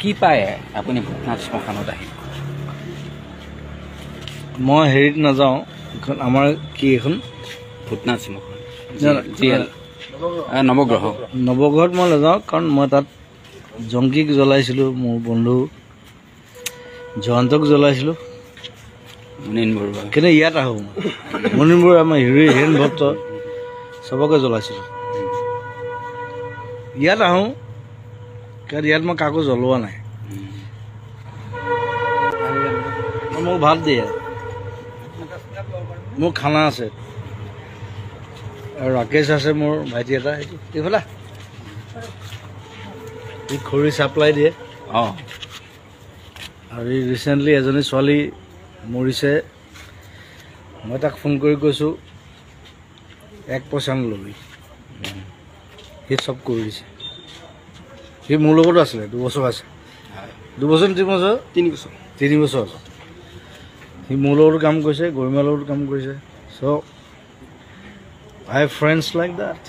কি পায় আপুনি ভূতনাথ শ্মশানত আহি? মই হেৰিত নাযাওঁ, এখন আমাৰ কি এখন ভূতনাথ শ্মশান নৱগ্ৰহ নৱগ্ৰহত মই নাযাওঁ, কাৰণ মই তাত জংকীক জ্বলাইছিলোঁ, মোৰ বন্ধু জয়ন্তক জ্বলাইছিলোঁ। মুনীন বৰুৱা কিন্তু ইয়াত আহোঁ মুনীন বৰুৱা আমাৰ হিৰেণ ভক্ত চবকে জ্বলাইছিলোঁ। ইয়াত আহোঁ কাৰণ ইয়াত মই কাকো জ্বলোৱা নাই। মোক ভাত দিয়ে, মোৰ খানা আছে, আৰু ৰাকেশ আছে মোৰ ভাইটি এটা, এইফালে সি খৰি ছাপ্লাই দিয়ে। অঁ, আৰু ৰিচেণ্টলি এজনী ছোৱালী মৰিছে, মই তাক ফোন কৰি কৈছোঁ 1 পইচা নল'বি, সি চব কৰি দিছে। সি মোৰ লগতো আছিলে, 2 বছৰ আছে, 2 বছৰ 3 বছৰ 3 বছৰ আছে। সি মোৰ লগতো কাম কৰিছে, গৰিমাৰ লগতো কাম কৰিছে। চ' আই হেভ ফ্ৰেণ্ডছ লাইক দেট।